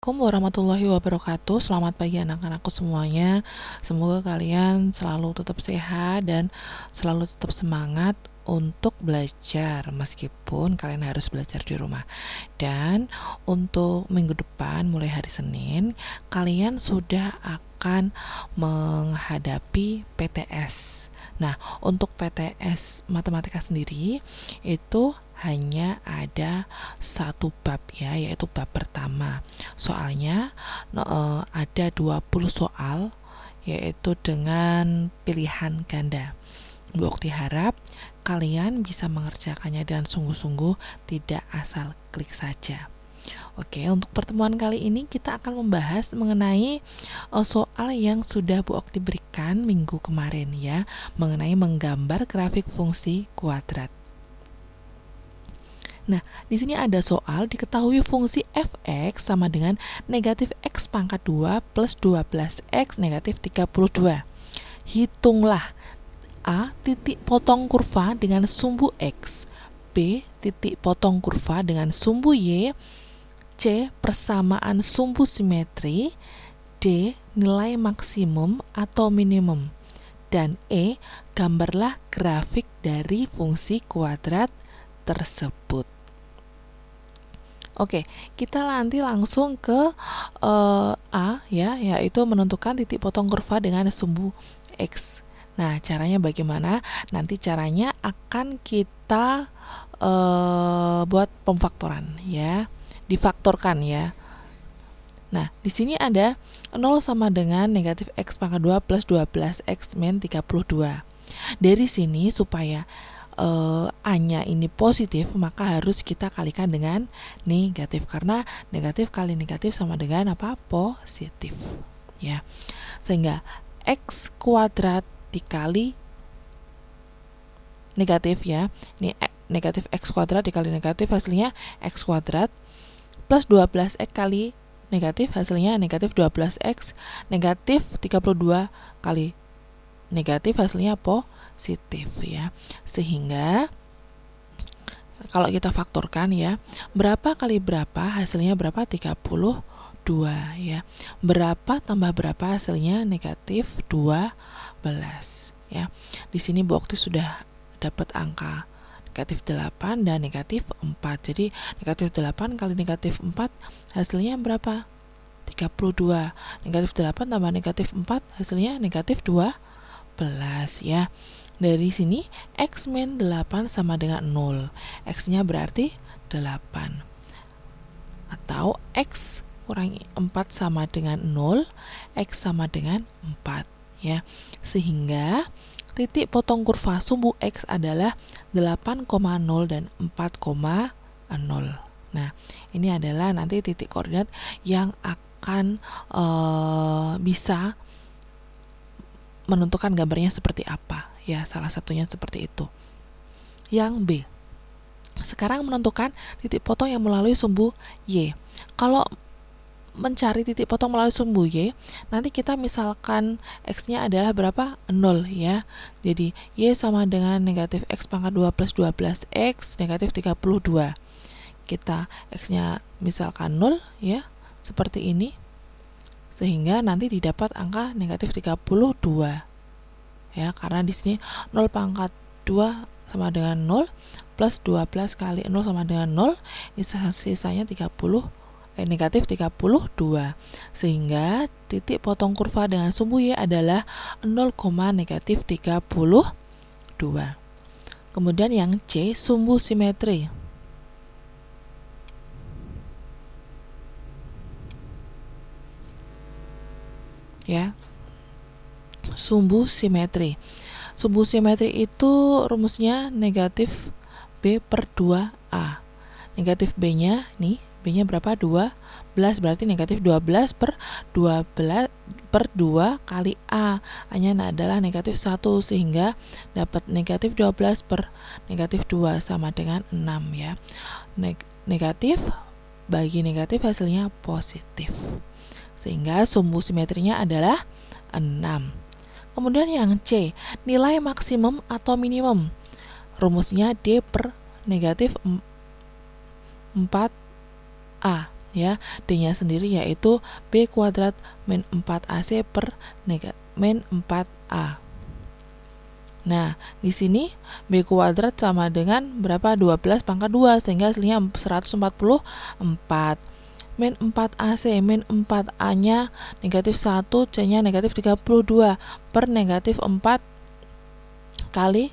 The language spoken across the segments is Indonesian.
Assalamualaikum warahmatullahi wabarakatuh. Selamat pagi anak-anakku semuanya. Semoga kalian selalu tetap sehat dan selalu tetap semangat untuk belajar meskipun kalian harus belajar di rumah. Dan untuk minggu depan mulai hari Senin, kalian sudah akan menghadapi PTS. Nah, untuk PTS matematika sendiri itu hanya ada satu bab ya, yaitu bab pertama. Soalnya ada 20 soal yaitu dengan pilihan ganda. Bu Okti harap kalian bisa mengerjakannya dengan sungguh-sungguh, tidak asal klik saja. Oke, untuk pertemuan kali ini kita akan membahas mengenai soal yang sudah Bu Okti berikan minggu kemarin ya, mengenai menggambar grafik fungsi kuadrat. Nah, di sini ada soal diketahui fungsi f(x) sama dengan negatif x pangkat 2 plus 12x negatif 32. Hitunglah A. Titik potong kurva dengan sumbu x, B. Titik potong kurva dengan sumbu y, C. Persamaan sumbu simetri, D. Nilai maksimum atau minimum, dan E. Gambarlah grafik dari fungsi kuadrat tersebut. Oke, kita nanti langsung ke A ya, yaitu menentukan titik potong kurva dengan sumbu X. Nah, caranya bagaimana? Nanti caranya akan kita buat pemfaktoran ya, difaktorkan ya. Nah, di sini ada 0 sama dengan negatif x pangkat 2 plus 12x min 32. Dari sini supaya A-nya ini positif, maka harus kita kalikan dengan negatif, karena negatif kali negatif sama dengan apa? Positif ya. Sehingga x kuadrat dikali negatif ya, ini negatif x kuadrat dikali negatif hasilnya x kuadrat, plus 12x kali negatif hasilnya negatif 12x, negatif 32 kali negatif hasilnya positif ya. Sehingga kalau kita faktorkan ya, berapa kali berapa hasilnya berapa? 32 ya. Berapa tambah berapa hasilnya negatif 12 ya. Di sini Bu Okti sudah dapat angka negatif 8 dan negatif 4. Jadi negatif 8 kali negatif 4 hasilnya berapa? 32. Negatif 8 tambah negatif 4 hasilnya negatif 12 ya. Dari sini x min 8 sama dengan 0. X-nya berarti 8. Atau x kurangi 4 sama dengan 0, x sama dengan 4 ya. Sehingga titik potong kurva sumbu x adalah 8,0 dan 4,0. Nah, ini adalah nanti titik koordinat yang akan bisa menentukan gambarnya seperti apa ya, salah satunya seperti itu. Yang B, sekarang menentukan titik potong yang melalui sumbu y. Kalau mencari titik potong melalui sumbu y, nanti kita misalkan x-nya adalah berapa? 0 ya. Jadi y sama dengan negatif x pangkat 2 plus 12x negatif 32. Kita x-nya misalkan 0 ya, seperti ini. Sehingga nanti didapat angka negatif 32 ya, karena di sini 0 pangkat 2 sama dengan 0 plus 12 kali 0 sama dengan 0, ini sisanya negatif 32. Sehingga titik potong kurva dengan sumbu y adalah 0, negatif 32. Kemudian yang C, sumbu simetri ya. Sumbu simetri. Sumbu simetri itu rumusnya negatif B per 2A. Negatif B-nya nih, B-nya berapa? 12, berarti negatif 12 per 12 per 2 kali A. A-nya adalah negatif 1, sehingga dapat negatif 12 per negatif 2 sama dengan 6 ya. Negatif bagi negatif hasilnya positif. Sehingga sumbu simetrinya adalah 6. Kemudian yang C, nilai maksimum atau minimum. Rumusnya D per negatif 4A ya. D-nya sendiri yaitu B kuadrat min 4AC per min 4A. Nah, di sini B kuadrat sama dengan berapa? 12 pangkat 2, sehingga hasilnya 144. Min 4AC, min 4A-nya negatif 1, C-nya negatif 32, per negatif 4 kali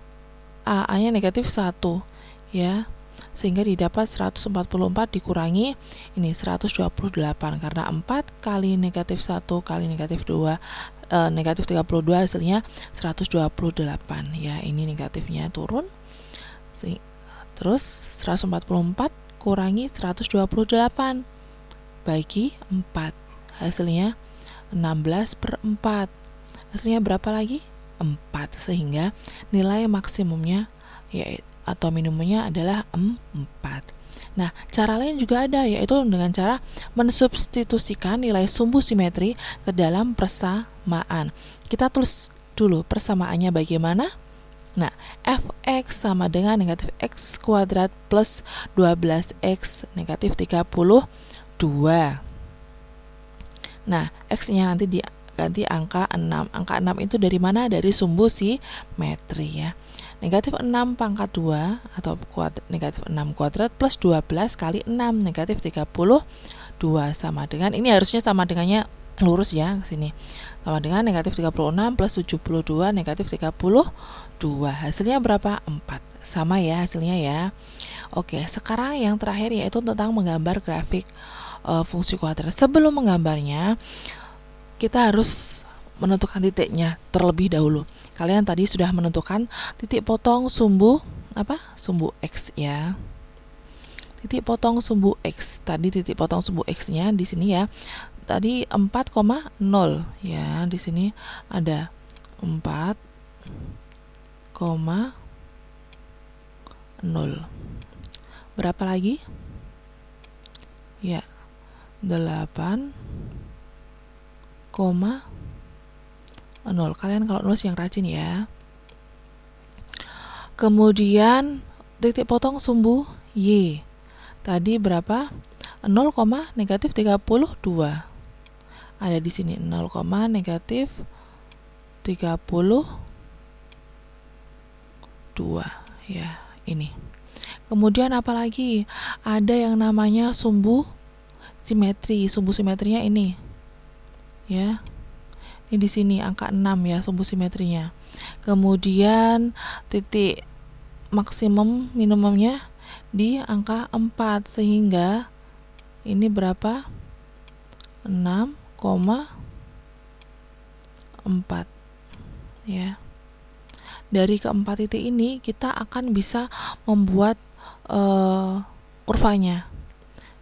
A-nya negatif 1, ya. Sehingga didapat 144 dikurangi ini 128, karena 4 kali negatif 1 kali negatif 2 negatif 32 hasilnya 128, ya. Ini negatifnya turun. Terus 144 kurangi 128 bagi 4, hasilnya 16 per 4. Hasilnya berapa lagi? 4, sehingga nilai maksimumnya atau minimumnya adalah 4. Nah, cara lain juga ada, yaitu dengan cara mensubstitusikan nilai sumbu simetri ke dalam persamaan. Kita tulis dulu persamaannya bagaimana. Nah, fx sama dengan negatif x kuadrat plus 12x negatif 32. Nah, x-nya nanti diganti angka 6. Angka 6 itu dari mana? Dari sumbu simetri, ya. Negatif 6 pangkat 2 atau negatif 6 kuadrat plus 12 kali 6 negatif 32 sama dengan, ini harusnya sama dengannya lurus ya ke sini. Sama dengan negatif 36 plus 72 negatif 32. Hasilnya berapa? 4. Sama ya hasilnya ya. Oke, sekarang yang terakhir yaitu tentang menggambar grafik fungsi kuadrat. Sebelum menggambarnya, kita harus menentukan titiknya terlebih dahulu. Kalian tadi sudah menentukan titik potong sumbu sumbu x, ya. Titik potong sumbu x. Tadi titik potong sumbu x-nya di sini ya. Tadi 4,0, ya. Di sini ada 4,0. Berapa lagi? Ya, 8,0. Kalian kalau nulis yang rajin ya. Kemudian titik potong sumbu y. Tadi berapa? 0, negatif 32. Ada di sini 0, negatif 32, ya, ini. Kemudian apa lagi? Ada yang namanya sumbu simetri. Sumbu simetrinya ini, ya. Ini di sini angka 6 ya sumbu simetrinya. Kemudian titik maksimum minimumnya di angka 4, sehingga ini berapa? 6,4, ya. Dari keempat titik ini kita akan bisa membuat kurvanya.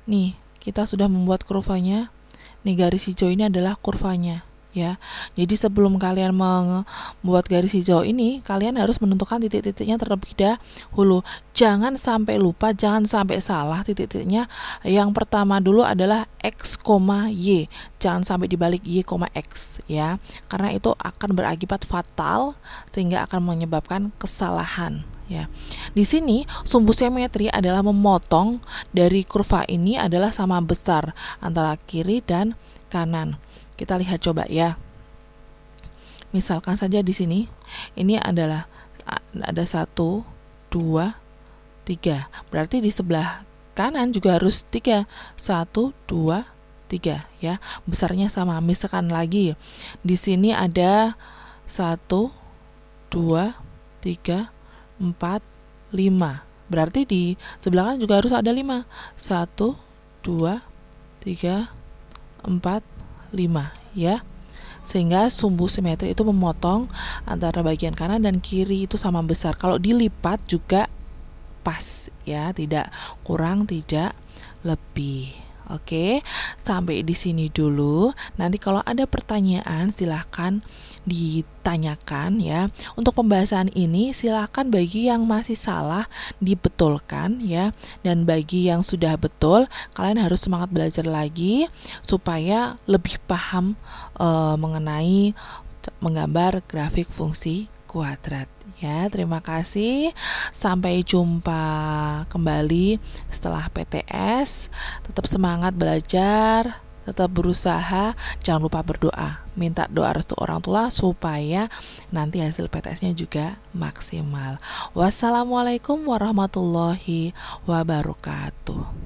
Nih, kita sudah membuat kurvanya. Nih, garis hijau ini adalah kurvanya, ya. Jadi sebelum kalian membuat garis hijau ini, kalian harus menentukan titik-titiknya terlebih dahulu. Jangan sampai lupa, jangan sampai salah titik-titiknya. Yang pertama dulu adalah x, y. Jangan sampai dibalik y, x, ya. Karena itu akan berakibat fatal sehingga akan menyebabkan kesalahan, ya. Di sini sumbu simetri adalah memotong dari kurva ini adalah sama besar antara kiri dan kanan. Kita lihat coba ya. Misalkan saja di sini ini adalah ada 1, 2, 3. Berarti di sebelah kanan juga harus 3. 1, 2, 3, ya. Besarnya sama. Misalkan lagi di sini ada 1, 2, 3, 4, 5. Berarti di sebelah kanan juga harus ada 5. 1, 2, 3, 4, 5, ya. Sehingga sumbu simetri itu memotong antara bagian kanan dan kiri itu sama besar. Kalau dilipat juga pas, ya, tidak kurang, tidak lebih. Oke, sampai di sini dulu. Nanti kalau ada pertanyaan silahkan ditanyakan, ya. Untuk pembahasan ini silahkan bagi yang masih salah dibetulkan, ya. Dan bagi yang sudah betul, kalian harus semangat belajar lagi supaya lebih paham mengenai menggambar grafik fungsi kuadrat. Ya, terima kasih. Sampai jumpa kembali setelah PTS. Tetap semangat belajar, tetap berusaha, jangan lupa berdoa. Minta doa restu orang tua supaya nanti hasil PTS-nya juga maksimal. Wassalamualaikum warahmatullahi wabarakatuh.